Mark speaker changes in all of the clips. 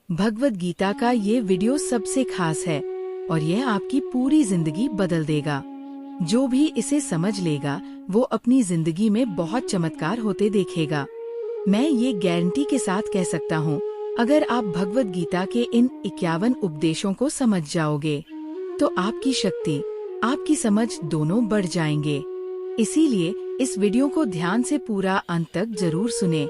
Speaker 1: भगवद गीता का ये वीडियो सबसे खास है और यह आपकी पूरी जिंदगी बदल देगा। जो भी इसे समझ लेगा वो अपनी जिंदगी में बहुत चमत्कार होते देखेगा। मैं ये गारंटी के साथ कह सकता हूँ, अगर आप भगवद गीता के इन 51 उपदेशों को समझ जाओगे तो आपकी शक्ति, आपकी समझ दोनों बढ़ जाएंगे। इसीलिए इस वीडियो को ध्यान से पूरा अंत तक जरूर सुने।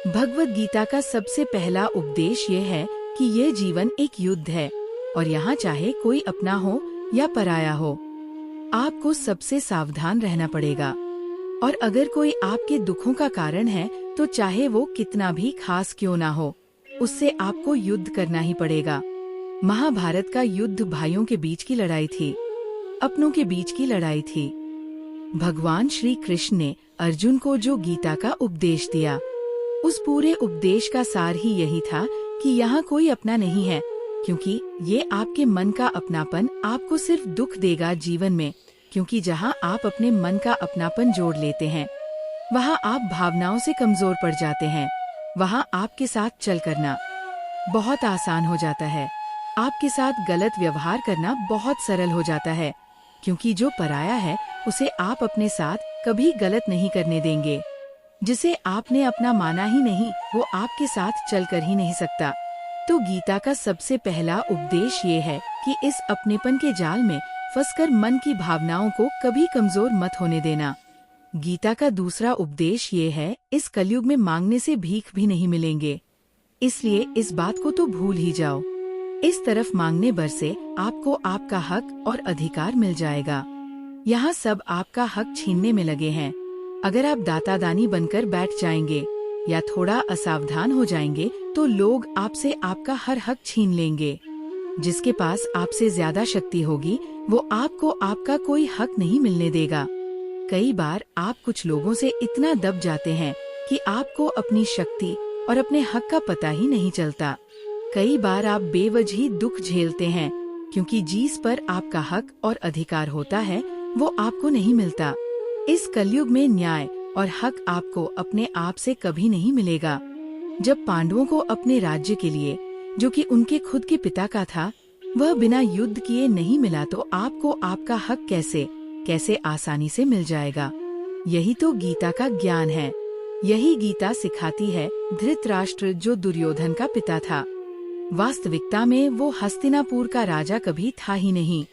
Speaker 1: भगवद गीता का सबसे पहला उपदेश ये है कि ये जीवन एक युद्ध है और यहाँ चाहे कोई अपना हो या पराया हो, आपको सबसे सावधान रहना पड़ेगा। और अगर कोई आपके दुखों का कारण है तो चाहे वो कितना भी खास क्यों ना हो, उससे आपको युद्ध करना ही पड़ेगा। महाभारत का युद्ध भाइयों के बीच की लड़ाई थी, अपनों के बीच की लड़ाई थी। भगवान श्री कृष्ण ने अर्जुन को जो गीता का उपदेश दिया, उस पूरे उपदेश का सार ही यही था कि यहाँ कोई अपना नहीं है, क्योंकि ये आपके मन का अपनापन आपको सिर्फ दुख देगा जीवन में। क्योंकि जहाँ आप अपने मन का अपनापन जोड़ लेते हैं, वहाँ आप भावनाओं से कमजोर पड़ जाते हैं। वहाँ आपके साथ चल करना बहुत आसान हो जाता है, आपके साथ गलत व्यवहार करना बहुत सरल हो जाता है। क्योंकि जो पराया है उसे आप अपने साथ कभी गलत नहीं करने देंगे। जिसे आपने अपना माना ही नहीं, वो आपके साथ चलकर ही नहीं सकता। तो गीता का सबसे पहला उपदेश ये है कि इस अपनेपन के जाल में फंसकर मन की भावनाओं को कभी कमजोर मत होने देना। गीता का दूसरा उपदेश ये है, इस कलयुग में मांगने से भीख भी नहीं मिलेंगे, इसलिए इस बात को तो भूल ही जाओ। इस तरफ मांगने भर से आपको आपका हक और अधिकार मिल जाएगा। यहाँ सब आपका हक छीनने में लगे हैं। अगर आप दाता दानी बनकर बैठ जाएंगे या थोड़ा असावधान हो जाएंगे तो लोग आपसे आपका हर हक छीन लेंगे। जिसके पास आपसे ज्यादा शक्ति होगी वो आपको आपका कोई हक नहीं मिलने देगा। कई बार आप कुछ लोगों से इतना दब जाते हैं कि आपको अपनी शक्ति और अपने हक का पता ही नहीं चलता। कई बार आप बेवजह दुख झेलते हैं क्योंकि जिस पर आपका हक और अधिकार होता है वो आपको नहीं मिलता। इस कलयुग में न्याय और हक आपको अपने आप से कभी नहीं मिलेगा। जब पांडवों को अपने राज्य के लिए, जो कि उनके खुद के पिता का था, वह बिना युद्ध किए नहीं मिला तो आपको आपका हक कैसे आसानी से मिल जाएगा। यही तो गीता का ज्ञान है। यही गीता सिखाती है धृतराष्ट्र, जो दुर्योधन का पिता था, वास्तविकता में वो हस्तिनापुर का राजा कभी था ही नहीं।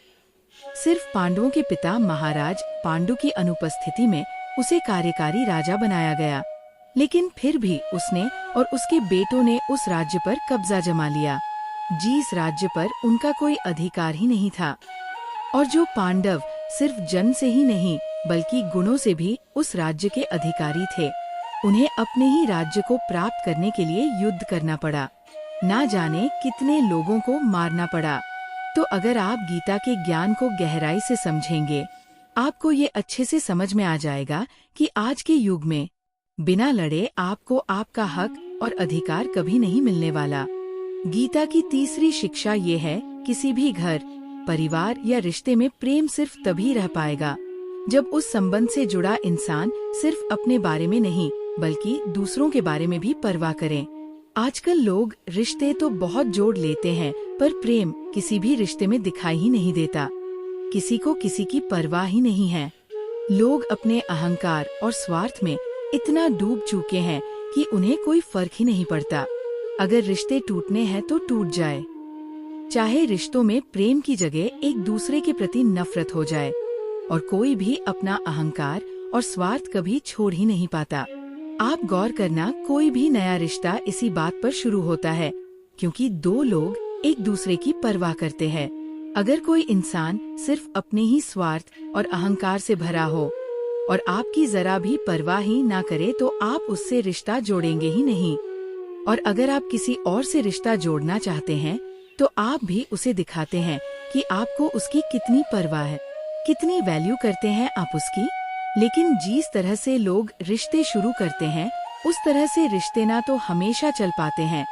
Speaker 1: सिर्फ पांडवों के पिता महाराज पांडु की अनुपस्थिति में उसे कार्यकारी राजा बनाया गया। लेकिन फिर भी उसने और उसके बेटों ने उस राज्य पर कब्जा जमा लिया, जिस राज्य पर उनका कोई अधिकार ही नहीं था। और जो पांडव सिर्फ जन्म से ही नहीं बल्कि गुणों से भी उस राज्य के अधिकारी थे, उन्हें अपने ही राज्य को प्राप्त करने के लिए युद्ध करना पड़ा। ना जाने कितने लोगों को मारना पड़ा। तो अगर आप गीता के ज्ञान को गहराई से समझेंगे, आपको ये अच्छे से समझ में आ जाएगा कि आज के युग में बिना लड़े आपको आपका हक और अधिकार कभी नहीं मिलने वाला। गीता की तीसरी शिक्षा ये है, किसी भी घर, परिवार या रिश्ते में प्रेम सिर्फ तभी रह पाएगा जब उस संबंध से जुड़ा इंसान सिर्फ अपने बारे में नहीं बल्कि दूसरों के बारे में भी परवाह करें। आजकल लोग रिश्ते तो बहुत जोड़ लेते हैं पर प्रेम किसी भी रिश्ते में दिखाई ही नहीं देता। किसी को किसी की परवाह ही नहीं है। लोग अपने अहंकार और स्वार्थ में इतना डूब चुके हैं कि उन्हें कोई फर्क ही नहीं पड़ता। अगर रिश्ते टूटने हैं तो टूट जाए, चाहे रिश्तों में प्रेम की जगह एक दूसरे के प्रति नफरत हो जाए। और कोई भी अपना अहंकार और स्वार्थ कभी छोड़ ही नहीं पाता। आप गौर करना, कोई भी नया रिश्ता इसी बात पर शुरू होता है क्योंकि दो लोग एक दूसरे की परवाह करते हैं। अगर कोई इंसान सिर्फ अपने ही स्वार्थ और अहंकार से भरा हो और आपकी जरा भी परवाह ही ना करे तो आप उससे रिश्ता जोड़ेंगे ही नहीं। और अगर आप किसी और से रिश्ता जोड़ना चाहते हैं तो आप भी उसे दिखाते हैं कि आपको उसकी कितनी परवाह है, कितनी वैल्यू करते हैं आप उसकी। लेकिन जिस तरह से लोग रिश्ते शुरू करते हैं उस तरह से रिश्ते ना तो हमेशा चल पाते हैं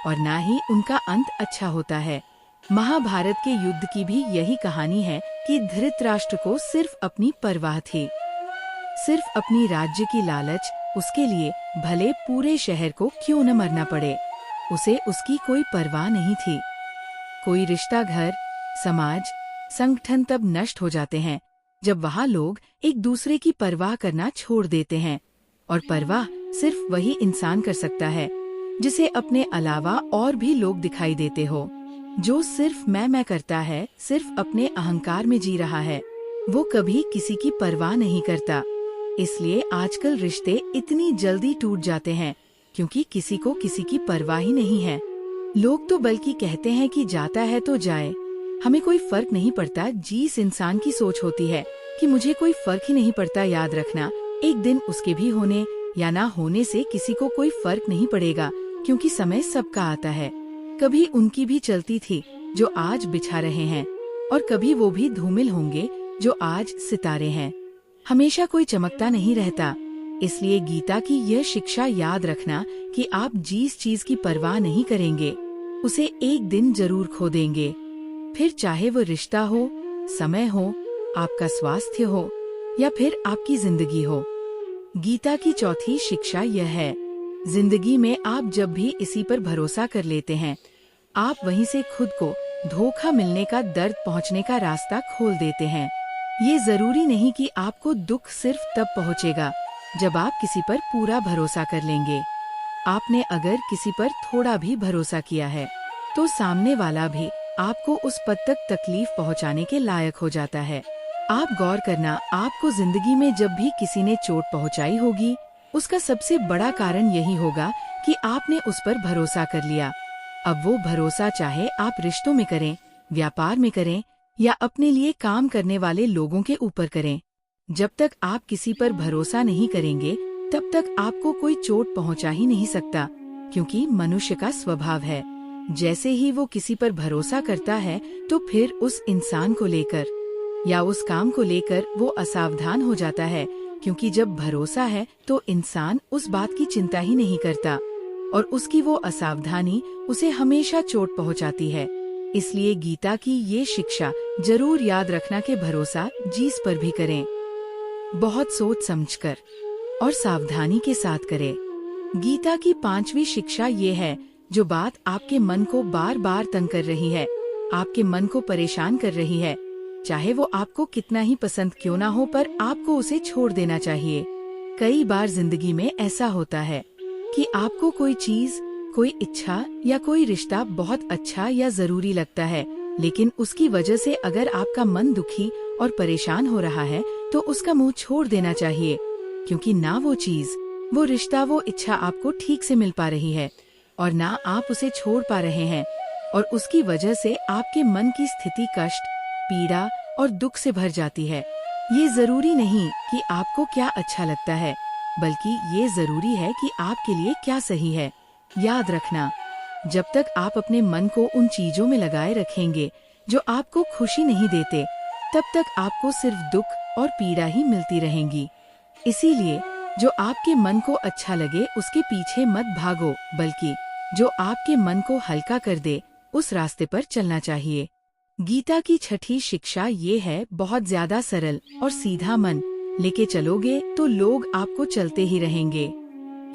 Speaker 1: और ना ही उनका अंत अच्छा होता है। महाभारत के युद्ध की भी यही कहानी है कि धृतराष्ट्र को सिर्फ अपनी परवाह थी, सिर्फ अपनी राज्य की लालच। उसके लिए भले पूरे शहर को क्यों न मरना पड़े, उसे उसकी कोई परवाह नहीं थी। कोई रिश्ता, घर, समाज, संगठन तब नष्ट हो जाते हैं जब वहाँ लोग एक दूसरे की परवाह करना छोड़ देते हैं। और परवाह सिर्फ वही इंसान कर सकता है जिसे अपने अलावा और भी लोग दिखाई देते हो। जो सिर्फ मैं करता है, सिर्फ अपने अहंकार में जी रहा है, वो कभी किसी की परवाह नहीं करता। इसलिए आजकल रिश्ते इतनी जल्दी टूट जाते हैं क्योंकि किसी को किसी की परवाह ही नहीं है। लोग तो बल्कि कहते हैं कि जाता है तो जाए, हमें कोई फर्क नहीं पड़ता। जिस इंसान की सोच होती है कि मुझे कोई फर्क ही नहीं पड़ता, याद रखना एक दिन उसके भी होने या ना होने से किसी को कोई फर्क नहीं पड़ेगा, क्योंकि समय सबका आता है। कभी उनकी भी चलती थी जो आज बिछा रहे हैं, और कभी वो भी धूमिल होंगे जो आज सितारे हैं। हमेशा कोई चमकता नहीं रहता। इसलिए गीता की यह शिक्षा याद रखना कि आप जिस चीज की परवाह नहीं करेंगे उसे एक दिन जरूर खो देंगे। फिर चाहे वो रिश्ता हो, समय हो, आपका स्वास्थ्य हो या फिर आपकी जिंदगी हो। गीता की चौथी शिक्षा यह है, जिंदगी में आप जब भी इसी पर भरोसा कर लेते हैं, आप वहीं से खुद को धोखा मिलने का, दर्द पहुंचने का रास्ता खोल देते हैं। ये जरूरी नहीं कि आपको दुख सिर्फ तब पहुंचेगा जब आप किसी पर पूरा भरोसा कर लेंगे। आपने अगर किसी पर थोड़ा भी भरोसा किया है तो सामने वाला भी आपको उस पद तक तकलीफ पहुंचाने के लायक हो जाता है। आप गौर करना, आपको जिंदगी में जब भी किसी ने चोट पहुंचाई होगी, उसका सबसे बड़ा कारण यही होगा कि आपने उस पर भरोसा कर लिया। अब वो भरोसा चाहे आप रिश्तों में करें, व्यापार में करें या अपने लिए काम करने वाले लोगों के ऊपर करें, जब तक आप किसी पर भरोसा नहीं करेंगे तब तक आपको कोई चोट पहुंचा ही नहीं सकता, क्योंकि मनुष्य का स्वभाव है, जैसे ही वो किसी पर भरोसा करता है तो फिर उस इंसान को लेकर या उस काम को लेकर वो असावधान हो जाता है, क्योंकि जब भरोसा है तो इंसान उस बात की चिंता ही नहीं करता और उसकी वो असावधानी उसे हमेशा चोट पहुंचाती है। इसलिए गीता की ये शिक्षा जरूर याद रखना कि भरोसा जिस पर भी करें, बहुत सोच समझकर और सावधानी के साथ करें। गीता की पांचवी शिक्षा ये है, जो बात आपके मन को बार बार तंग कर रही है, आपके मन को परेशान कर रही है, चाहे वो आपको कितना ही पसंद क्यों ना हो, पर आपको उसे छोड़ देना चाहिए। कई बार जिंदगी में ऐसा होता है कि आपको कोई चीज, कोई इच्छा या कोई रिश्ता बहुत अच्छा या जरूरी लगता है, लेकिन उसकी वजह से अगर आपका मन दुखी और परेशान हो रहा है तो उसका मुंह छोड़ देना चाहिए, क्योंकि ना वो चीज, वो रिश्ता, वो इच्छा आपको ठीक से मिल पा रही है और ना आप उसे छोड़ पा रहे हैं, और उसकी वजह से आपके मन की स्थिति कष्ट, पीड़ा और दुख से भर जाती है। ये जरूरी नहीं कि आपको क्या अच्छा लगता है, बल्कि ये जरूरी है कि आपके लिए क्या सही है। याद रखना, जब तक आप अपने मन को उन चीजों में लगाए रखेंगे जो आपको खुशी नहीं देते, तब तक आपको सिर्फ दुख और पीड़ा ही मिलती रहेंगी। इसीलिए जो आपके मन को अच्छा लगे उसके पीछे मत भागो, बल्कि जो आपके मन को हल्का कर दे उस रास्ते पर चलना चाहिए। गीता की छठी शिक्षा ये है, बहुत ज्यादा सरल और सीधा मन लेके चलोगे तो लोग आपको चलते ही रहेंगे।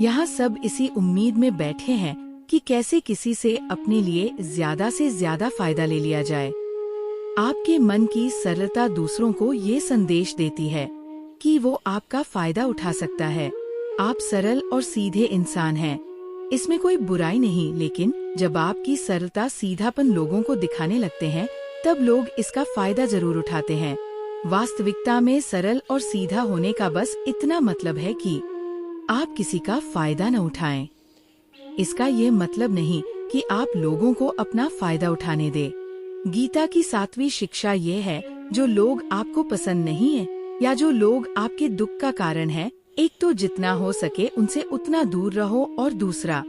Speaker 1: यहाँ सब इसी उम्मीद में बैठे हैं कि कैसे किसी से अपने लिए ज्यादा से ज्यादा फायदा ले लिया जाए। आपके मन की सरलता दूसरों को ये संदेश देती है कि वो आपका फायदा उठा सकता है। आप सरल और सीधे इंसान हैं, इसमें कोई बुराई नहीं, लेकिन जब आपकी सरलता, सीधापन लोगों को दिखाने लगते हैं तब लोग इसका फायदा जरूर उठाते हैं। वास्तविकता में सरल और सीधा होने का बस इतना मतलब है कि आप किसी का फायदा न उठाएं। इसका ये मतलब नहीं कि आप लोगों को अपना फायदा उठाने दें। गीता की सातवीं शिक्षा ये है, जो लोग आपको पसंद नहीं है या जो लोग आपके दुख का कारण है, एक तो जितना हो सके उनसे उतना दूर रहो, और दूसरा,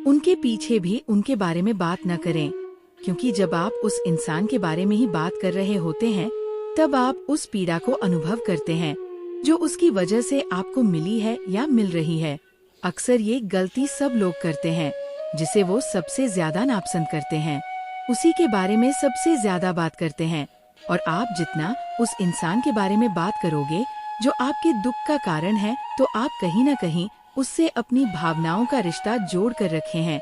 Speaker 1: उनके पीछे भी उनके बारे में बात न करें, क्योंकि जब आप उस इंसान के बारे में ही बात कर रहे होते हैं तब आप उस पीड़ा को अनुभव करते हैं जो उसकी वजह से आपको मिली है या मिल रही है। अक्सर ये गलती सब लोग करते हैं, जिसे वो सबसे ज्यादा नापसंद करते हैं, उसी के बारे में सबसे ज्यादा बात करते हैं, और आप जितना उस इंसान के बारे में बात करोगे जो आपके दुख का कारण है, तो आप कहीं न कहीं उससे अपनी भावनाओं का रिश्ता जोड़ कर रखे हैं,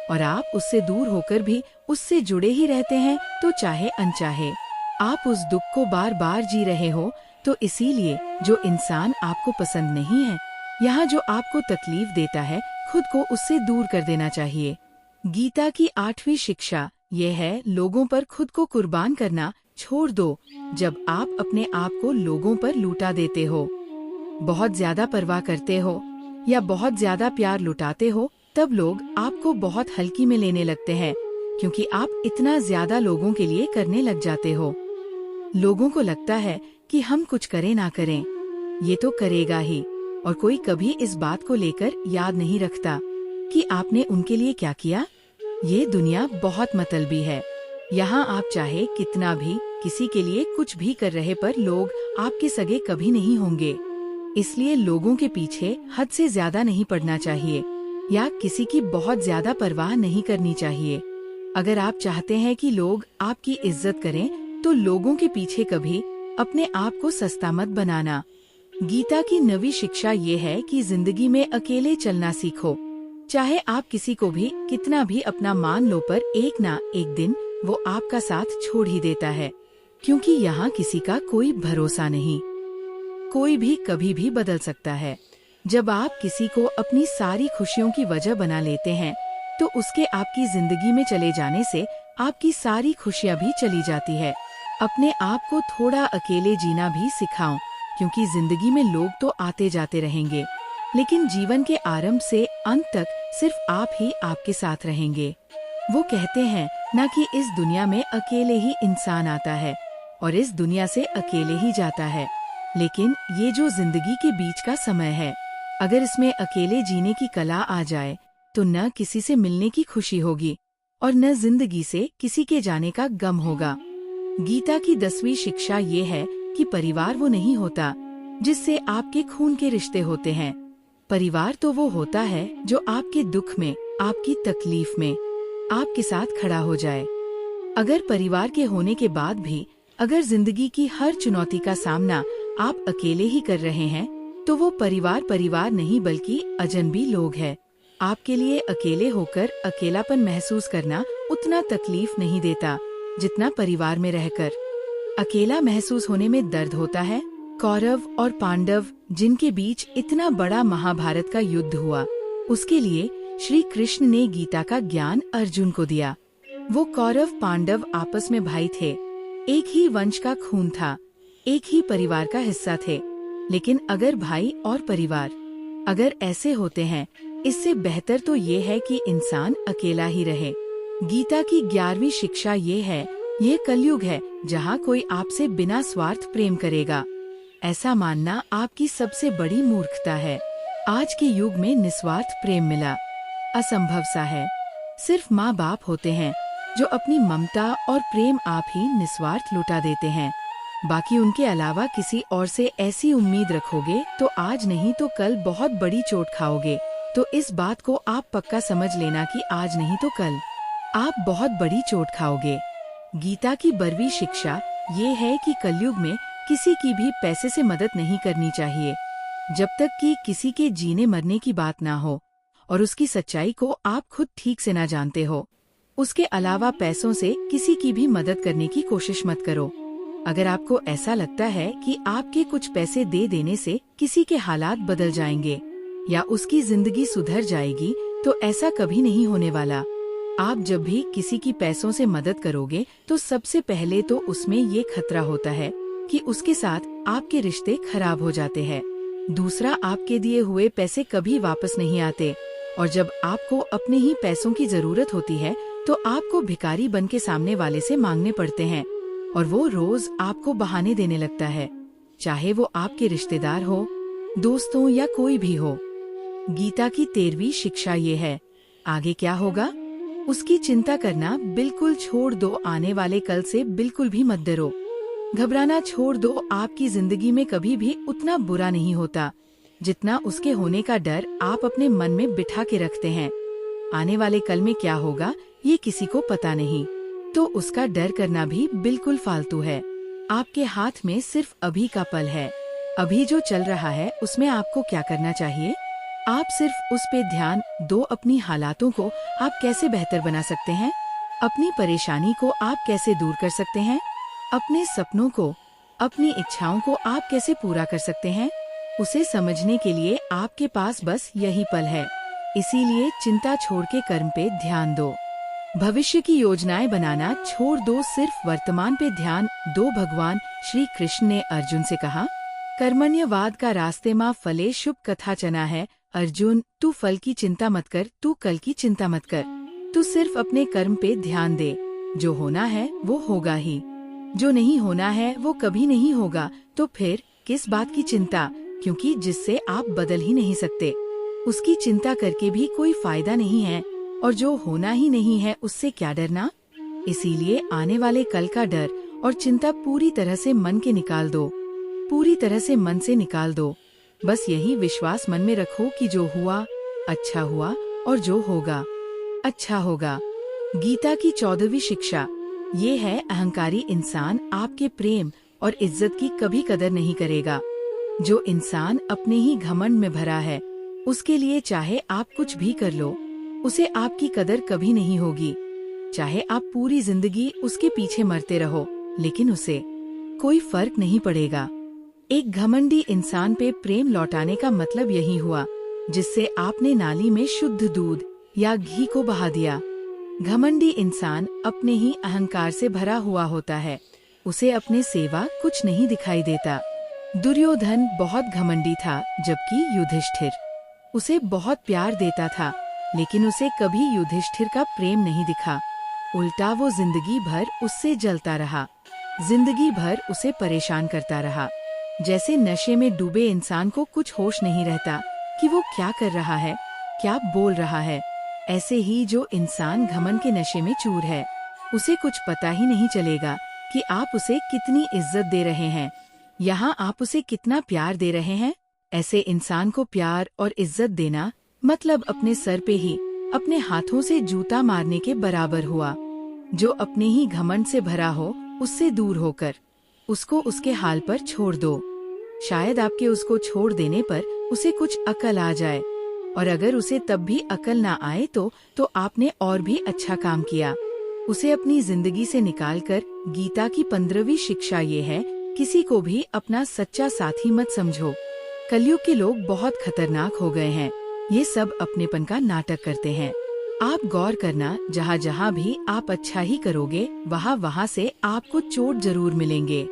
Speaker 1: और आप उससे दूर होकर भी उससे जुड़े ही रहते हैं, तो चाहे अनचाहे आप उस दुख को बार बार जी रहे हो। तो इसीलिए जो इंसान आपको पसंद नहीं है, यहाँ जो आपको तकलीफ देता है, खुद को उससे दूर कर देना चाहिए। गीता की 8वीं शिक्षा ये है, लोगों पर खुद को कुर्बान करना छोड़ दो। जब आप अपने आप को लोगों पर लूटा देते हो, बहुत ज्यादा परवाह करते हो या बहुत ज्यादा प्यार लुटाते हो, तब लोग आपको बहुत हल्की में लेने लगते हैं, क्योंकि आप इतना ज्यादा लोगों के लिए करने लग जाते हो। लोगों को लगता है कि हम कुछ करें ना करें, ये तो करेगा ही, और कोई कभी इस बात को लेकर याद नहीं रखता कि आपने उनके लिए क्या किया। ये दुनिया बहुत मतलबी है। यहाँ आप चाहे कितना भी किसी के लिए कुछ भी कर रहे, पर लोग आपके सगे कभी नहीं होंगे। इसलिए लोगों के पीछे हद से ज्यादा नहीं पड़ना चाहिए या किसी की बहुत ज्यादा परवाह नहीं करनी चाहिए। अगर आप चाहते हैं कि लोग आपकी इज्जत करें, तो लोगों के पीछे कभी अपने आप को सस्ता मत बनाना। गीता की 9वीं शिक्षा ये है कि जिंदगी में अकेले चलना सीखो। चाहे आप किसी को भी कितना भी अपना मान लो, पर एक ना एक दिन वो आपका साथ छोड़ ही देता है, क्योंकि यहाँ किसी का कोई भरोसा नहीं। कोई भी कभी भी बदल सकता है। जब आप किसी को अपनी सारी खुशियों की वजह बना लेते हैं, तो उसके आपकी जिंदगी में चले जाने से आपकी सारी खुशियाँ भी चली जाती है। अपने आप को थोड़ा अकेले जीना भी सिखाओ, क्योंकि जिंदगी में लोग तो आते जाते रहेंगे, लेकिन जीवन के आरंभ से अंत तक सिर्फ आप ही आपके साथ रहेंगे। वो कहते हैं ना कि इस दुनिया में अकेले ही इंसान आता है और इस दुनिया से अकेले ही जाता है। लेकिन ये जो जिंदगी के बीच का समय है, अगर इसमें अकेले जीने की कला आ जाए, तो न किसी से मिलने की खुशी होगी और न जिंदगी से किसी के जाने का गम होगा। गीता की 10वीं शिक्षा ये है कि परिवार वो नहीं होता जिससे आपके खून के रिश्ते होते हैं। परिवार तो वो होता है जो आपके दुख में, आपकी तकलीफ में आपके साथ खड़ा हो जाए। अगर परिवार के होने के बाद भी अगर जिंदगी की हर चुनौती का सामना आप अकेले ही कर रहे हैं, तो वो परिवार नहीं बल्कि अजनबी लोग हैं। आपके लिए अकेले होकर अकेलापन महसूस करना उतना तकलीफ नहीं देता जितना परिवार में रहकर अकेला महसूस होने में दर्द होता है। कौरव और पांडव जिनके बीच इतना बड़ा महाभारत का युद्ध हुआ, उसके लिए श्री कृष्ण ने गीता का ज्ञान अर्जुन को दिया। वो कौरव पांडव आपस में भाई थे, एक ही वंश का खून था, एक ही परिवार का हिस्सा थे। लेकिन अगर भाई और परिवार अगर ऐसे होते हैं, इससे बेहतर तो ये है कि इंसान अकेला ही रहे। गीता की 11वीं शिक्षा ये है, ये कलयुग है जहाँ कोई आपसे बिना स्वार्थ प्रेम करेगा। ऐसा मानना आपकी सबसे बड़ी मूर्खता है। आज के युग में निस्वार्थ प्रेम मिला असंभव सा है। सिर्फ माँ बाप होते हैं जो अपनी ममता और प्रेम आप ही निस्वार्थ लुटा देते हैं। बाकी उनके अलावा किसी और से ऐसी उम्मीद रखोगे तो आज नहीं तो कल बहुत बड़ी चोट खाओगे। तो इस बात को आप पक्का समझ लेना कि आज नहीं तो कल आप बहुत बड़ी चोट खाओगे। गीता की 12वीं शिक्षा ये है कि कलयुग में किसी की भी पैसे से मदद नहीं करनी चाहिए, जब तक कि किसी के जीने मरने की बात ना हो और उसकी सच्चाई को आप खुद ठीक से ना जानते हो। उसके अलावा पैसों से किसी की भी मदद करने की कोशिश मत करो। अगर आपको ऐसा लगता है कि आपके कुछ पैसे दे देने से किसी के हालात बदल जाएंगे या उसकी जिंदगी सुधर जाएगी, तो ऐसा कभी नहीं होने वाला। आप जब भी किसी की पैसों से मदद करोगे तो सबसे पहले तो उसमें ये खतरा होता है कि उसके साथ आपके रिश्ते खराब हो जाते हैं। दूसरा, आपके दिए हुए पैसे कभी वापस नहीं आते और जब आपको अपने ही पैसों की जरूरत होती है तो आपको भिखारी बन के सामने वाले से मांगने पड़ते हैं और वो रोज आपको बहाने देने लगता है, चाहे वो आपके रिश्तेदार हो, दोस्त हो या कोई भी हो। गीता की 13वीं शिक्षा ये है, आगे क्या होगा उसकी चिंता करना बिल्कुल छोड़ दो। आने वाले कल से बिल्कुल भी मत डरो। घबराना छोड़ दो। आपकी जिंदगी में कभी भी उतना बुरा नहीं होता जितना उसके होने का डर आप अपने मन में बिठा के रखते हैं। आने वाले कल में क्या होगा ये किसी को पता नहीं, तो उसका डर करना भी बिल्कुल फालतू है। आपके हाथ में सिर्फ अभी का पल है। अभी जो चल रहा है उसमें आपको क्या करना चाहिए? आप सिर्फ उस पे ध्यान दो, अपनी हालातों को आप कैसे बेहतर बना सकते हैं, अपनी परेशानी को आप कैसे दूर कर सकते हैं, अपने सपनों को, अपनी इच्छाओं को आप कैसे पूरा कर सकते हैं, उसे समझने के लिए आपके पास बस यही पल है। इसीलिए चिंता छोड़ के कर्म पे ध्यान दो, भविष्य की योजनाएं बनाना छोड़ दो, सिर्फ वर्तमान पे ध्यान दो। भगवान श्री कृष्ण ने अर्जुन से कहा, कर्मण्यवाद का रास्ते माँ फले शुभ कथा चना है। अर्जुन, तू फल की चिंता मत कर, तू कल की चिंता मत कर, तू सिर्फ अपने कर्म पे ध्यान दे। जो होना है वो होगा ही, जो नहीं होना है वो कभी नहीं होगा। तो फिर किस बात की चिंता, क्योंकि जिससे आप बदल ही नहीं सकते, उसकी चिंता करके भी कोई फायदा नहीं है। और जो होना ही नहीं है उससे क्या डरना। इसीलिए आने वाले कल का डर और चिंता पूरी तरह से मन के निकाल दो, पूरी तरह से मन से निकाल दो। बस यही विश्वास मन में रखो कि जो हुआ अच्छा हुआ और जो होगा अच्छा होगा। गीता की 14वीं शिक्षा ये है, अहंकारी इंसान आपके प्रेम और इज्जत की कभी कदर नहीं करेगा। जो इंसान अपने ही घमंड में भरा है, उसके लिए चाहे आप कुछ भी कर लो, उसे आपकी कदर कभी नहीं होगी। चाहे आप पूरी जिंदगी उसके पीछे मरते रहो, लेकिन उसे कोई फर्क नहीं पड़ेगा। एक घमंडी इंसान पे प्रेम लौटाने का मतलब यही हुआ, जिससे आपने नाली में शुद्ध दूध या घी को बहा दिया। घमंडी इंसान अपने ही अहंकार से भरा हुआ होता है, उसे अपने सेवा कुछ नहीं दिखाई देता। दुर्योधन बहुत घमंडी था, जबकि युधिष्ठिर उसे बहुत प्यार देता था, लेकिन उसे कभी युधिष्ठिर का प्रेम नहीं दिखा। उल्टा वो जिंदगी भर उससे जलता रहा, जिंदगी भर उसे परेशान करता रहा। जैसे नशे में डूबे इंसान को कुछ होश नहीं रहता कि वो क्या कर रहा है, क्या बोल रहा है, ऐसे ही जो इंसान घमंड के नशे में चूर है, उसे कुछ पता ही नहीं चलेगा कि आप उसे कितनी इज्जत दे रहे हैं, यहाँ आप उसे कितना प्यार दे रहे हैं। ऐसे इंसान को प्यार और इज्जत देना मतलब अपने सर पे ही अपने हाथों से जूता मारने के बराबर हुआ। जो अपने ही घमंड से भरा हो, उससे दूर होकर उसको उसके हाल पर छोड़ दो। शायद आपके उसको छोड़ देने पर उसे कुछ अकल आ जाए, और अगर उसे तब भी अकल ना आए तो आपने और भी अच्छा काम किया। उसे अपनी जिंदगी से निकालकर गीता की 15वीं शिक्षा ये है, किसी को भी अपना सच्चा साथी मत समझो। कलयुग के लोग बहुत खतरनाक हो गए हैं, ये सब अपनेपन का नाटक करते हैं। आप गौर करना, जहाँ जहाँ भी आप अच्छा ही करोगे, वहाँ वहाँ से आपको चोट जरूर मिलेंगे।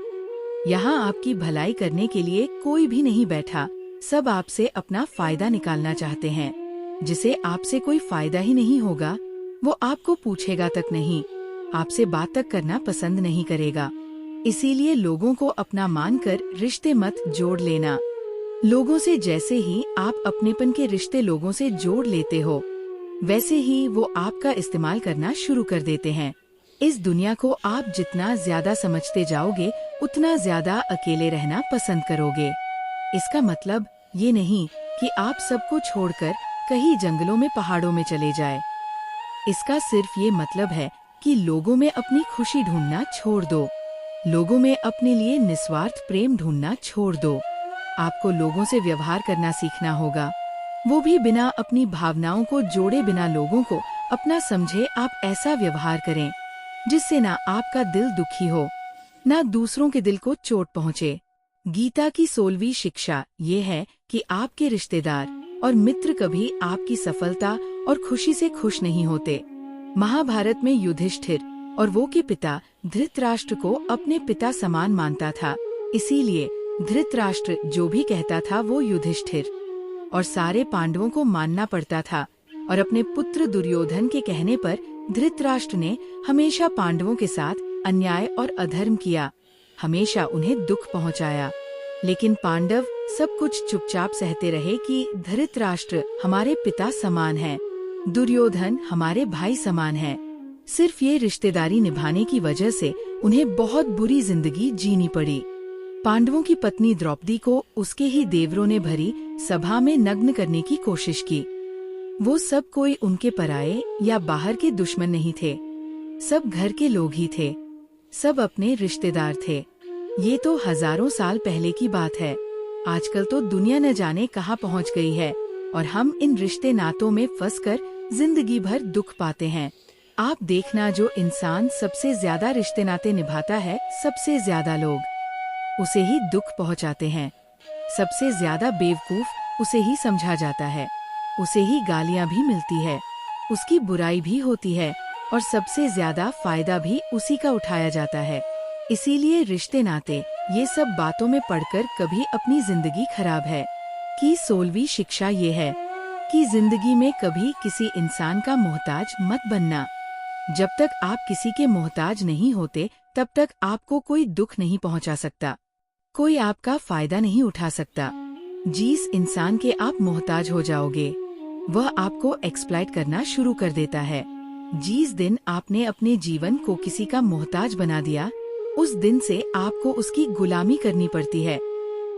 Speaker 1: यहाँ आपकी भलाई करने के लिए कोई भी नहीं बैठा, सब आपसे अपना फायदा निकालना चाहते हैं। जिसे आपसे कोई फायदा ही नहीं होगा, वो आपको पूछेगा तक नहीं, आपसे बात तक करना पसंद नहीं करेगा। इसीलिए लोगों को अपना मानकर रिश्ते मत जोड़ लेना। लोगों से जैसे ही आप अपनेपन के रिश्ते लोगों से जोड़ लेते हो, वैसे ही वो आपका इस्तेमाल करना शुरू कर देते हैं। इस दुनिया को आप जितना ज्यादा समझते जाओगे, उतना ज्यादा अकेले रहना पसंद करोगे। इसका मतलब ये नहीं कि आप सबको छोड़कर कहीं जंगलों में, पहाड़ों में चले जाए। इसका सिर्फ ये मतलब है कि लोगों में अपनी खुशी ढूंढना छोड़ दो, लोगों में अपने लिए निस्वार्थ प्रेम ढूंढना छोड़ दो। आपको लोगों से व्यवहार करना सीखना होगा, वो भी बिना अपनी भावनाओं को जोड़े, बिना लोगों को अपना समझे आप ऐसा व्यवहार करें जिससे ना आपका दिल दुखी हो, ना दूसरों के दिल को चोट पहुँचे। गीता की 16वीं शिक्षा ये है कि आपके रिश्तेदार और मित्र कभी आपकी सफलता और खुशी से खुश नहीं होते। महाभारत में युधिष्ठिर और वो के पिता धृतराष्ट्र को अपने पिता समान मानता था, इसीलिए धृतराष्ट्र जो भी कहता था वो युधिष्ठिर और सारे पांडवों को मानना पड़ता था। और अपने पुत्र दुर्योधन के कहने पर धृतराष्ट्र ने हमेशा पांडवों के साथ अन्याय और अधर्म किया, हमेशा उन्हें दुख पहुंचाया। लेकिन पांडव सब कुछ चुपचाप सहते रहे कि धृतराष्ट्र हमारे पिता समान है, दुर्योधन हमारे भाई समान है। सिर्फ ये रिश्तेदारी निभाने की वजह से उन्हें बहुत बुरी जिंदगी जीनी पड़ी। पांडवों की पत्नी द्रौपदी को उसके ही देवरों ने भरी सभा में नग्न करने की कोशिश की। वो सब कोई उनके पराये या बाहर के दुश्मन नहीं थे, सब घर के लोग ही थे, सब अपने रिश्तेदार थे। ये तो हजारों साल पहले की बात है। आजकल तो दुनिया न जाने कहाँ पहुँच गई है। और हम इन रिश्ते नातों में फंसकर जिंदगी भर दुख पाते हैं। आप देखना, जो इंसान सबसे ज्यादा रिश्ते नाते निभाता है, सबसे ज्यादा लोग उसे ही दुख पहुंचाते हैं। सबसे ज्यादा बेवकूफ उसे ही समझा जाता है, उसे ही गालियां भी मिलती है, उसकी बुराई भी होती है और सबसे ज्यादा फायदा भी उसी का उठाया जाता है। इसीलिए रिश्ते नाते ये सब बातों में पढ़कर कभी अपनी जिंदगी खराब है। की 16वीं शिक्षा ये है कि जिंदगी में कभी किसी इंसान का मोहताज मत बनना। जब तक आप किसी के मोहताज नहीं होते, तब तक आपको कोई दुख नहीं पहुंचा सकता, कोई आपका फायदा नहीं उठा सकता। जिस इंसान के आप मोहताज हो जाओगे, वह आपको एक्सप्लॉइट करना शुरू कर देता है। जिस दिन आपने अपने जीवन को किसी का मोहताज बना दिया, उस दिन से आपको उसकी गुलामी करनी पड़ती है।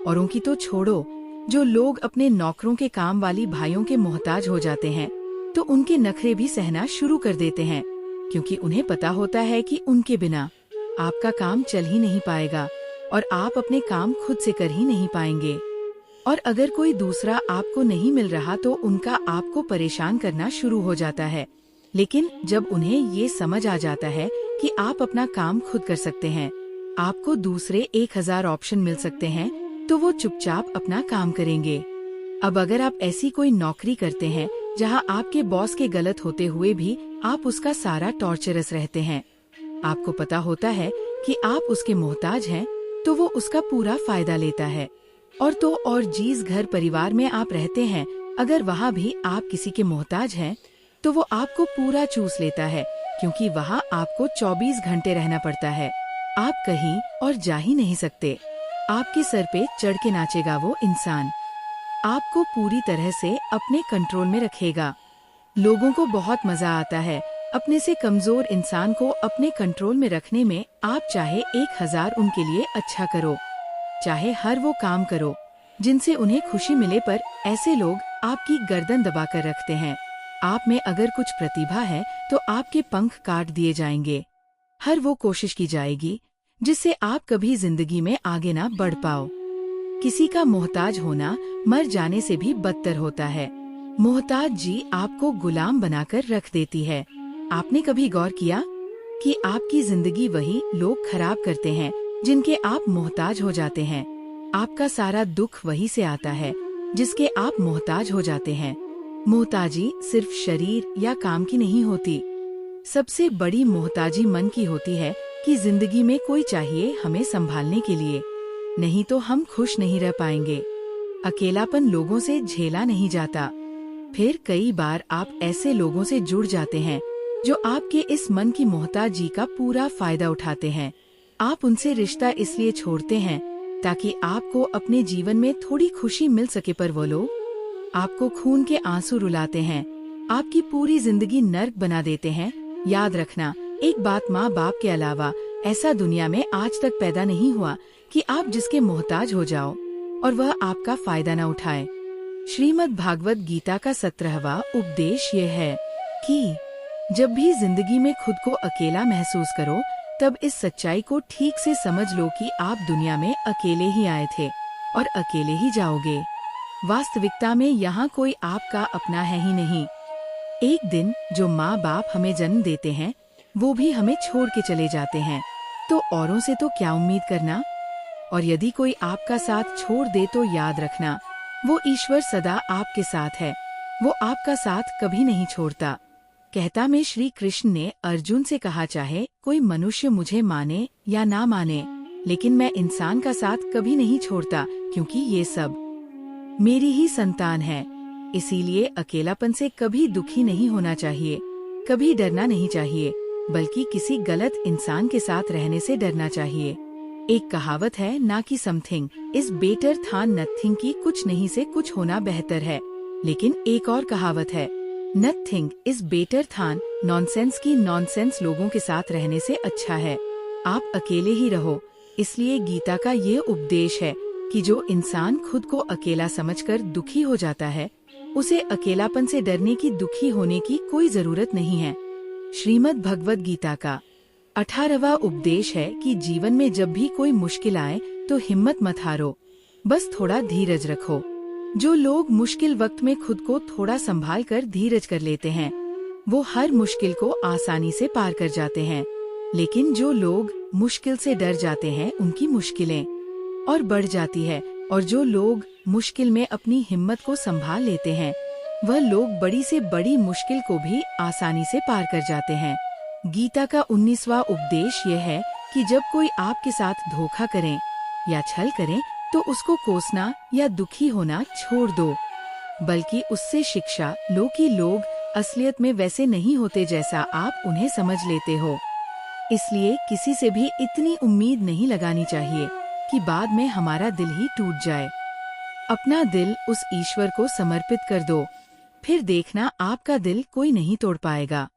Speaker 1: औरों की तो छोड़ो, जो लोग अपने नौकरों के काम वाली भाइयों के मोहताज हो जाते हैं, तो उनके नखरे भी सहना शुरू कर देते हैं, क्योंकि उन्हें पता होता है कि उनके बिना आपका काम चल ही नहीं पाएगा और आप अपने काम खुद से कर ही नहीं पाएंगे। और अगर कोई दूसरा आपको नहीं मिल रहा, तो उनका आपको परेशान करना शुरू हो जाता है। लेकिन जब उन्हें ये समझ आ जाता है कि आप अपना काम खुद कर सकते हैं, आपको दूसरे 1000 ऑप्शन मिल सकते हैं, तो वो चुपचाप अपना काम करेंगे। अब अगर आप ऐसी कोई नौकरी करते हैं जहां आपके बॉस के गलत होते हुए भी आप उसका सारा टॉर्चरस रहते हैं, आपको पता होता है कि आप उसके मोहताज हैं, तो वो उसका पूरा फायदा लेता है। और जिस घर परिवार में आप रहते हैं, अगर वहाँ भी आप किसी के मोहताज हैं, तो वो आपको पूरा चूस लेता है, क्योंकि वहाँ आपको 24 घंटे रहना पड़ता है। आप कहीं और जा ही नहीं सकते। आपके सर पे चढ़ के नाचेगा वो इंसान, आपको पूरी तरह से अपने कंट्रोल में रखेगा। लोगों को बहुत मजा आता है अपने से कमजोर इंसान को अपने कंट्रोल में रखने में। आप चाहे 1000 उनके लिए अच्छा करो, चाहे हर वो काम करो जिनसे उन्हें खुशी मिले, पर ऐसे लोग आपकी गर्दन दबाकर रखते हैं। आप में अगर कुछ प्रतिभा है तो आपके पंख काट दिए जाएंगे। हर वो कोशिश की जाएगी जिससे आप कभी जिंदगी में आगे ना बढ़ पाओ। किसी का मोहताज होना मर जाने से भी बदतर होता है। मोहताज जी आपको गुलाम बनाकर रख देती है। आपने कभी गौर किया कि आपकी जिंदगी वही लोग खराब करते हैं जिनके आप मोहताज हो जाते हैं। आपका सारा दुख वही से आता है जिसके आप मोहताज हो जाते हैं। मोहताजी सिर्फ शरीर या काम की नहीं होती, सबसे बड़ी मोहताजी मन की होती है कि जिंदगी में कोई चाहिए हमें संभालने के लिए, नहीं तो हम खुश नहीं रह पाएंगे। अकेलापन लोगों से झेला नहीं जाता। फिर कई बार आप ऐसे लोगों से जुड़ जाते हैं जो आपके इस मन की मोहताजी का पूरा फायदा उठाते हैं। आप उनसे रिश्ता इसलिए छोड़ते हैं ताकि आपको अपने जीवन में थोड़ी खुशी मिल सके, पर वो लोग आपको खून के आंसू रुलाते हैं, आपकी पूरी जिंदगी नर्क बना देते हैं। याद रखना, एक बात, माँ बाप के अलावा ऐसा दुनिया में आज तक पैदा नहीं हुआ कि आप जिसके मोहताज हो जाओ और वह आपका फायदा न उठाए। श्रीमद् भागवत गीता का 17वां उपदेश ये है कि जब भी जिंदगी में खुद को अकेला महसूस करो, तब इस सच्चाई को ठीक से समझ लो कि आप दुनिया में अकेले ही आए थे और अकेले ही जाओगे। वास्तविकता में यहाँ कोई आपका अपना है ही नहीं। एक दिन जो माँ बाप हमें जन्म देते हैं, वो भी हमें छोड़ के चले जाते हैं, तो औरों से तो क्या उम्मीद करना। और यदि कोई आपका साथ छोड़ दे तो याद रखना, वो ईश्वर सदा आपके साथ है, वो आपका साथ कभी नहीं छोड़ता। कहता में श्री कृष्ण ने अर्जुन से कहा, चाहे कोई मनुष्य मुझे माने या ना माने, लेकिन मैं इंसान का साथ कभी नहीं छोड़ता, क्योंकि ये सब मेरी ही संतान है। इसीलिए अकेलापन से कभी दुखी नहीं होना चाहिए, कभी डरना नहीं चाहिए, बल्कि किसी गलत इंसान के साथ रहने से डरना चाहिए। एक कहावत है, ना कि something is better than nothing, की कुछ नहीं से कुछ होना बेहतर है। लेकिन एक और कहावत है, nothing is better than nonsense, की नॉनसेंस लोगों के साथ रहने से अच्छा है। आप अकेले ही रहो। इसलिए गीता का ये उपदेश है कि जो इंसान खुद को अकेला समझकर दुखी हो जाता है, उसे अकेलापन से डरने की, दुखी होने की कोई जरूरत नहीं है। श्रीमद् भगवत गीता का 18वां उपदेश है कि जीवन में जब भी कोई मुश्किल आए तो हिम्मत मत हारो, बस थोड़ा धीरज रखो। जो लोग मुश्किल वक्त में खुद को थोड़ा संभाल कर धीरज कर लेते हैं, वो हर मुश्किल को आसानी से पार कर जाते हैं। लेकिन जो लोग मुश्किल से डर जाते हैं, उनकी मुश्किलें और बढ़ जाती है। और जो लोग मुश्किल में अपनी हिम्मत को संभाल लेते हैं, वह लोग बड़ी से बड़ी मुश्किल को भी आसानी से पार कर जाते हैं। गीता का 19वां उपदेश यह है कि जब कोई आपके साथ धोखा करे या छल करे, तो उसको कोसना या दुखी होना छोड़ दो, बल्कि उससे शिक्षा लो कि लोग असलियत में वैसे नहीं होते जैसा आप उन्हें समझ लेते हो। इसलिए किसी से भी इतनी उम्मीद नहीं लगानी चाहिए कि बाद में हमारा दिल ही टूट जाए। अपना दिल उस ईश्वर को समर्पित कर दो, फिर देखना आपका दिल कोई नहीं तोड़ पाएगा।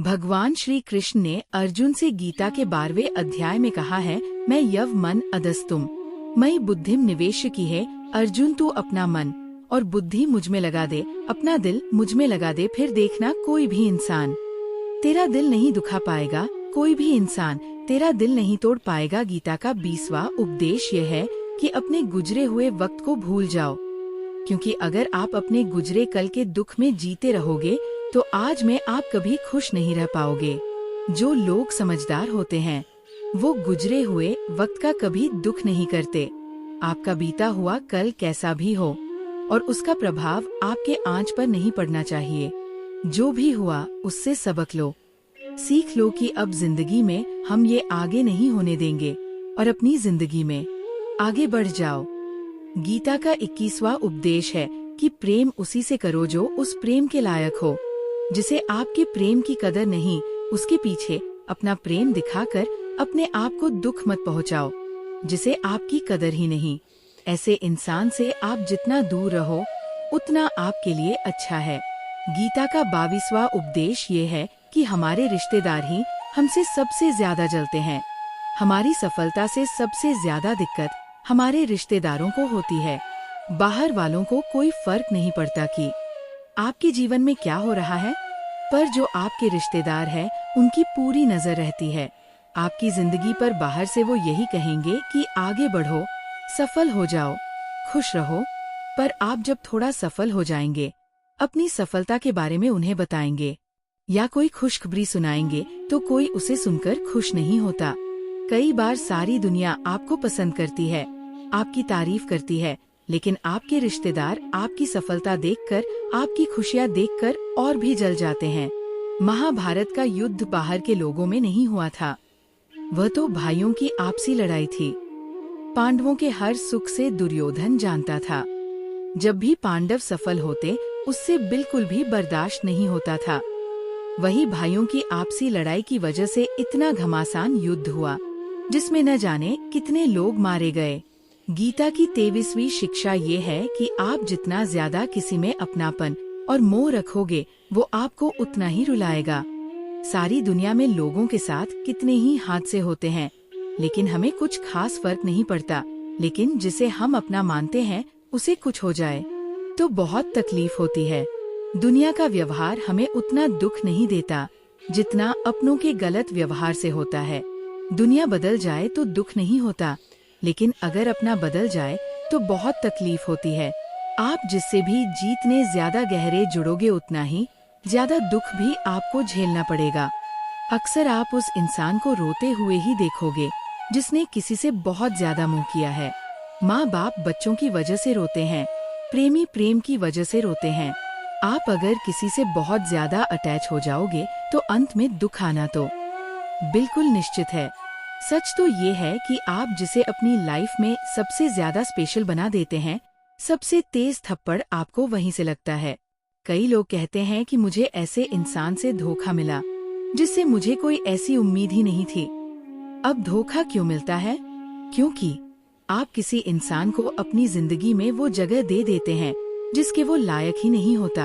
Speaker 1: भगवान श्री कृष्ण ने अर्जुन से गीता के 12वें अध्याय में कहा है, मैं यव मन अधस्तुम मई बुद्धिम निवेश की है। अर्जुन, तू अपना मन और बुद्धि मुझ में लगा दे, अपना दिल मुझ में लगा दे, फिर देखना कोई भी इंसान तेरा दिल नहीं दुखा पाएगा, कोई भी इंसान तेरा दिल नहीं तोड़ पाएगा। गीता का 20वां उपदेश यह है कि अपने गुजरे हुए वक्त को भूल जाओ, क्योंकि अगर आप अपने गुजरे कल के दुख में जीते रहोगे तो आज में आप कभी खुश नहीं रह पाओगे। जो लोग समझदार होते हैं, वो गुजरे हुए वक्त का कभी दुख नहीं करते। आपका बीता हुआ कल कैसा भी हो और उसका प्रभाव आपके आंच पर नहीं पड़ना चाहिए। जो भी हुआ उससे सबक लो, सीख लो कि अब जिंदगी में हम ये आगे नहीं होने देंगे और अपनी जिंदगी में आगे बढ़ जाओ। गीता का 21वां उपदेश है कि प्रेम उसी से करो जो उस प्रेम के लायक हो। जिसे आपके प्रेम की कदर नहीं, उसके पीछे अपना प्रेम दिखाकर अपने आप को दुख मत पहुंचाओ। जिसे आपकी कदर ही नहीं, ऐसे इंसान से आप जितना दूर रहो उतना आपके लिए अच्छा है। गीता का 22वां उपदेश ये है कि हमारे रिश्तेदार ही हमसे सबसे ज्यादा जलते हैं। हमारी सफलता से सबसे ज्यादा दिक्कत हमारे रिश्तेदारों को होती है। बाहर वालों को कोई फर्क नहीं पड़ता कि आपके जीवन में क्या हो रहा है, पर जो आपके रिश्तेदार हैं, उनकी पूरी नजर रहती है आपकी जिंदगी पर। बाहर से वो यही कहेंगे कि आगे बढ़ो, सफल हो जाओ, खुश रहो, पर आप जब थोड़ा सफल हो जाएंगे, अपनी सफलता के बारे में उन्हें बताएंगे या कोई खुशखबरी सुनाएंगे, तो कोई उसे सुनकर खुश नहीं होता। कई बार सारी दुनिया आपको पसंद करती है, आपकी तारीफ करती है, लेकिन आपके रिश्तेदार आपकी सफलता देखकर, आपकी खुशियाँ देखकर और भी जल जाते हैं। महाभारत का युद्ध बाहर के लोगों में नहीं हुआ था, वह तो भाइयों की आपसी लड़ाई थी। पांडवों के हर सुख से दुर्योधन जानता था। जब भी पांडव सफल होते, उससे बिल्कुल भी बर्दाश्त नहीं होता था। वही भाइयों की आपसी लड़ाई की वजह से इतना घमासान युद्ध हुआ, जिसमें न जाने कितने लोग मारे गए। गीता की 23वीं शिक्षा ये है कि आप जितना ज्यादा किसी में अपनापन और मोह रखोगे, वो आपको उतना ही रुलाएगा। सारी दुनिया में लोगों के साथ कितने ही हादसे होते हैं, लेकिन हमें कुछ खास फर्क नहीं पड़ता। लेकिन जिसे हम अपना मानते हैं, उसे कुछ हो जाए तो बहुत तकलीफ होती है। दुनिया का व्यवहार हमें उतना दुख नहीं देता जितना अपनों के गलत व्यवहार से होता है। दुनिया बदल जाए तो दुख नहीं होता, लेकिन अगर अपना बदल जाए तो बहुत तकलीफ होती है। आप जिससे भी जितने ज्यादा गहरे जुड़ोगे, उतना ही ज्यादा दुख भी आपको झेलना पड़ेगा। अक्सर आप उस इंसान को रोते हुए ही देखोगे जिसने किसी से बहुत ज्यादा मोह किया है। माँ बाप बच्चों की वजह से रोते हैं, प्रेमी प्रेम की वजह से रोते हैं। आप अगर किसी से बहुत ज्यादा अटैच हो जाओगे तो अंत में दुख आना तो बिल्कुल निश्चित है। सच तो ये है कि आप जिसे अपनी लाइफ में सबसे ज्यादा स्पेशल बना देते हैं, सबसे तेज थप्पड़ आपको वहीं से लगता है। कई लोग कहते हैं कि मुझे ऐसे इंसान से धोखा मिला जिससे मुझे कोई ऐसी उम्मीद ही नहीं थी। अब धोखा क्यों मिलता है? क्योंकि आप किसी इंसान को अपनी जिंदगी में वो जगह दे देते हैं जिसके वो लायक ही नहीं होता।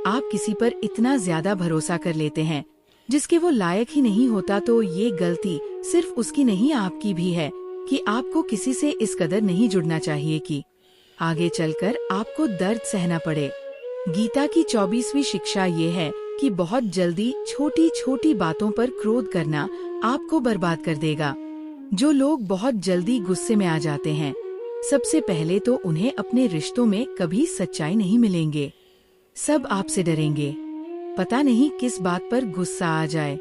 Speaker 1: आप किसी पर इतना ज्यादा भरोसा कर लेते हैं जिसके वो लायक ही नहीं होता, तो ये गलती सिर्फ उसकी नहीं आपकी भी है कि आपको किसी से इस कदर नहीं जुड़ना चाहिए कि आगे चलकर आपको दर्द सहना पड़े। गीता की 24वीं शिक्षा ये है कि बहुत जल्दी छोटी छोटी बातों पर क्रोध करना आपको बर्बाद कर देगा। जो लोग बहुत जल्दी गुस्से में आ जाते हैं, सबसे पहले तो उन्हें अपने रिश्तों में कभी सच्चाई नहीं मिलेंगे। सब आपसे डरेंगे, पता नहीं किस बात पर गुस्सा आ जाए।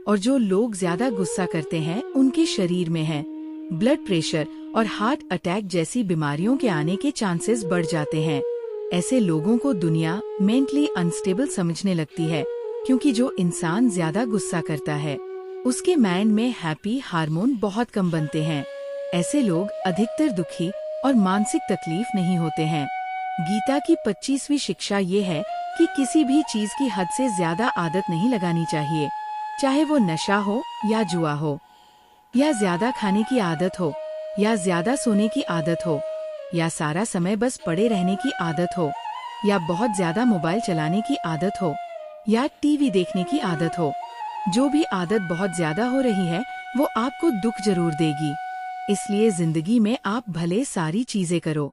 Speaker 1: और जो लोग ज्यादा गुस्सा करते हैं उनके शरीर में है ब्लड प्रेशर और हार्ट अटैक जैसी बीमारियों के आने के चांसेस बढ़ जाते हैं। ऐसे लोगों को दुनिया मेंटली अनस्टेबल समझने लगती है, क्योंकि जो इंसान ज्यादा गुस्सा करता है उसके माइंड में हैप्पी हार्मोन बहुत कम बनते हैं। ऐसे लोग अधिकतर दुखी और मानसिक तकलीफ नहीं होते हैं। गीता की 25वीं शिक्षा ये है कि किसी भी चीज की हद से ज्यादा आदत नहीं लगानी चाहिए, चाहे वो नशा हो या जुआ हो, या ज्यादा खाने की आदत हो, या ज्यादा सोने की आदत हो, या सारा समय बस पड़े रहने की आदत हो, या बहुत ज्यादा मोबाइल चलाने की आदत हो, या टीवी देखने की आदत हो। जो भी आदत बहुत ज्यादा हो रही है वो आपको दुख जरूर देगी। इसलिए जिंदगी में आप भले सारी चीजें करो,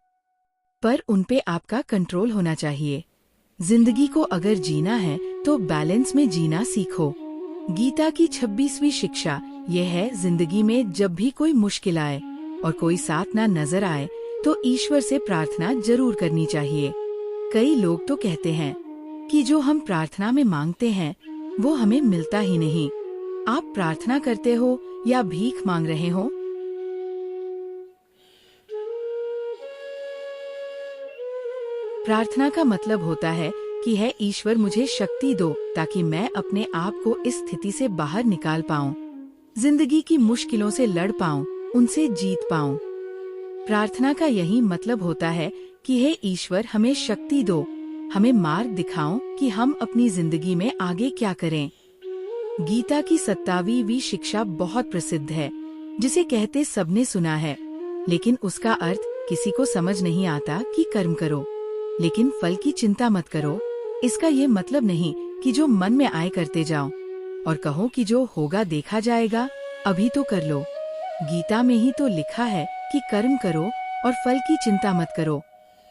Speaker 1: पर उनपे आपका कंट्रोल होना चाहिए। जिंदगी को अगर जीना है तो बैलेंस में जीना सीखो। गीता की 26वीं शिक्षा यह है, जिंदगी में जब भी कोई मुश्किल आए और कोई साथ ना नजर आए तो ईश्वर से प्रार्थना जरूर करनी चाहिए। कई लोग तो कहते हैं कि जो हम प्रार्थना में मांगते हैं वो हमें मिलता ही नहीं। आप प्रार्थना करते हो या भीख मांग रहे हो? प्रार्थना का मतलब होता है कि है ईश्वर मुझे शक्ति दो ताकि मैं अपने आप को इस स्थिति से बाहर निकाल पाऊं, जिंदगी की मुश्किलों से लड़ पाऊं, उनसे जीत पाऊं। प्रार्थना का यही मतलब होता है कि हे ईश्वर हमें शक्ति दो, हमें मार्ग दिखाओ कि हम अपनी जिंदगी में आगे क्या करें। गीता की 27वीं शिक्षा बहुत प्रसिद्ध है, जिसे कहते सबने सुना है, लेकिन उसका अर्थ किसी को समझ नहीं आता कि कर्म करो लेकिन फल की चिंता मत करो। इसका ये मतलब नहीं कि जो मन में आए करते जाओ और कहो कि जो होगा देखा जाएगा, अभी तो कर लो। गीता में ही तो लिखा है कि कर्म करो और फल की चिंता मत करो।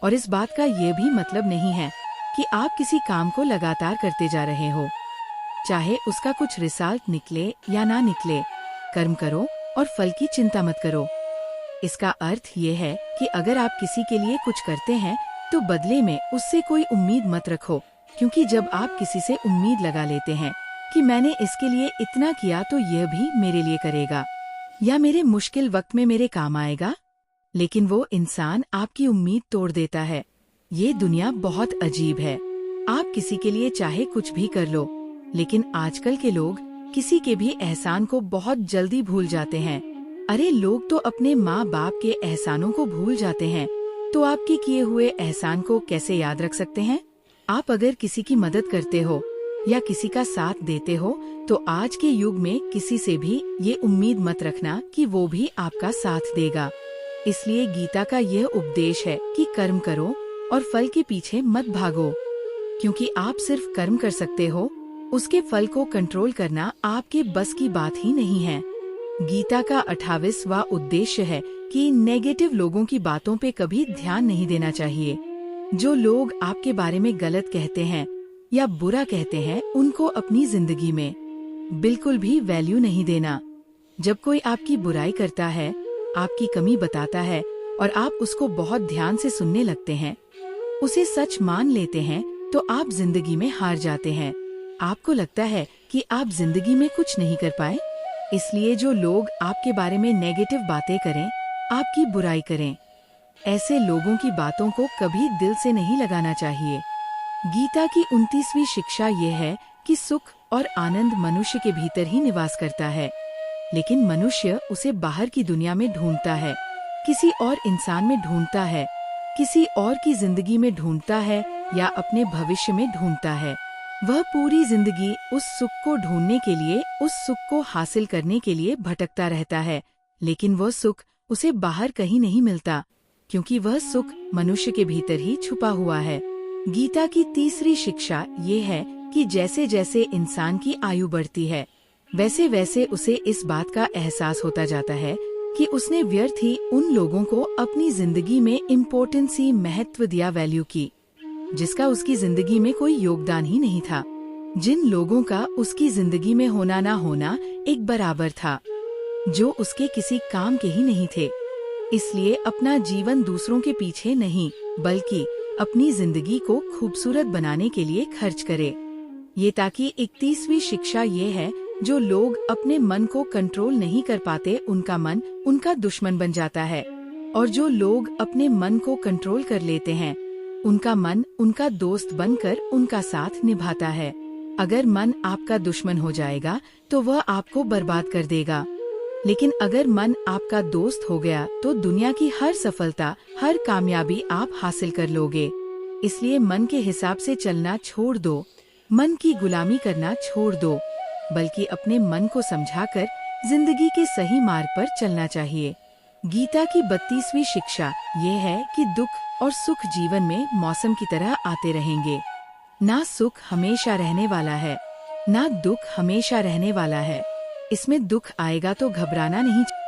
Speaker 1: और इस बात का ये भी मतलब नहीं है कि आप किसी काम को लगातार करते जा रहे हो, चाहे उसका कुछ रिजल्ट निकले या ना निकले। कर्म करो और फल की चिंता मत करो। इसका अर्थ ये है कि अगर आप किसी के लिए कुछ करते हैं तो बदले में उससे कोई उम्मीद मत रखो, क्योंकि जब आप किसी से उम्मीद लगा लेते हैं कि मैंने इसके लिए इतना किया तो यह भी मेरे लिए करेगा या मेरे मुश्किल वक्त में मेरे काम आएगा, लेकिन वो इंसान आपकी उम्मीद तोड़ देता है। ये दुनिया बहुत अजीब है। आप किसी के लिए चाहे कुछ भी कर लो, लेकिन आजकल के लोग किसी के भी एहसान को बहुत जल्दी भूल जाते हैं। अरे लोग तो अपने माँ बाप के एहसानों को भूल जाते हैं, तो आपके किए हुए एहसान को कैसे याद रख सकते हैं? आप अगर किसी की मदद करते हो या किसी का साथ देते हो तो आज के युग में किसी से भी ये उम्मीद मत रखना कि वो भी आपका साथ देगा। इसलिए गीता का यह उपदेश है कि कर्म करो और फल के पीछे मत भागो, क्योंकि आप सिर्फ कर्म कर सकते हो, उसके फल को कंट्रोल करना आपके बस की बात ही नहीं है। गीता का 28वां उद्देश्य है कि नेगेटिव लोगों की बातों पे कभी ध्यान नहीं देना चाहिए। जो लोग आपके बारे में गलत कहते हैं या बुरा कहते हैं, उनको अपनी जिंदगी में बिल्कुल भी वैल्यू नहीं देना। जब कोई आपकी बुराई करता है, आपकी कमी बताता है और आप उसको बहुत ध्यान से सुनने लगते हैं, उसे सच मान लेते हैं, तो आप जिंदगी में हार जाते हैं। आपको लगता है कि आप जिंदगी में कुछ नहीं कर पाए। इसलिए जो लोग आपके बारे में नेगेटिव बातें करें, आपकी बुराई करें, ऐसे लोगों की बातों को कभी दिल से नहीं लगाना चाहिए। गीता की 29वीं शिक्षा ये है कि सुख और आनंद मनुष्य के भीतर ही निवास करता है, लेकिन मनुष्य उसे बाहर की दुनिया में ढूंढता है, किसी और इंसान में ढूंढता है, किसी और की जिंदगी में ढूंढता है या अपने भविष्य में ढूंढता है। वह पूरी जिंदगी उस सुख को ढूंढने के लिए, उस सुख को हासिल करने के लिए भटकता रहता है, लेकिन वह सुख उसे बाहर कहीं नहीं मिलता, क्योंकि वह सुख मनुष्य के भीतर ही छुपा हुआ है। गीता की 30वीं शिक्षा ये है कि जैसे जैसे इंसान की आयु बढ़ती है, वैसे वैसे उसे इस बात का एहसास होता जाता है कि उसने व्यर्थ ही उन लोगों को अपनी जिंदगी में इम्पोर्टेंस ही महत्व दिया, वैल्यू की, जिसका उसकी जिंदगी में कोई योगदान ही नहीं था, जिन लोगों का उसकी जिंदगी में होना ना होना एक बराबर था, जो उसके किसी काम के ही नहीं थे। इसलिए अपना जीवन दूसरों के पीछे नहीं बल्कि अपनी जिंदगी को खूबसूरत बनाने के लिए खर्च करे। ये ताकि 31वीं शिक्षा ये है, जो लोग अपने मन को कंट्रोल नहीं कर पाते उनका मन उनका दुश्मन बन जाता है, और जो लोग अपने मन को कंट्रोल कर लेते हैं उनका मन उनका दोस्त बनकर उनका साथ निभाता है। अगर मन आपका दुश्मन हो जाएगा तो वह आपको बर्बाद कर देगा, लेकिन अगर मन आपका दोस्त हो गया तो दुनिया की हर सफलता, हर कामयाबी आप हासिल कर लोगे। इसलिए मन के हिसाब से चलना छोड़ दो, मन की गुलामी करना छोड़ दो, बल्कि अपने मन को समझाकर जिंदगी के सही मार्ग पर चलना चाहिए। गीता की 32वीं शिक्षा ये है कि दुख और सुख जीवन में मौसम की तरह आते रहेंगे। ना सुख हमेशा रहने वाला है, ना दुख हमेशा रहने वाला है। इसमें दुख आएगा तो घबराना नहीं चाहिए।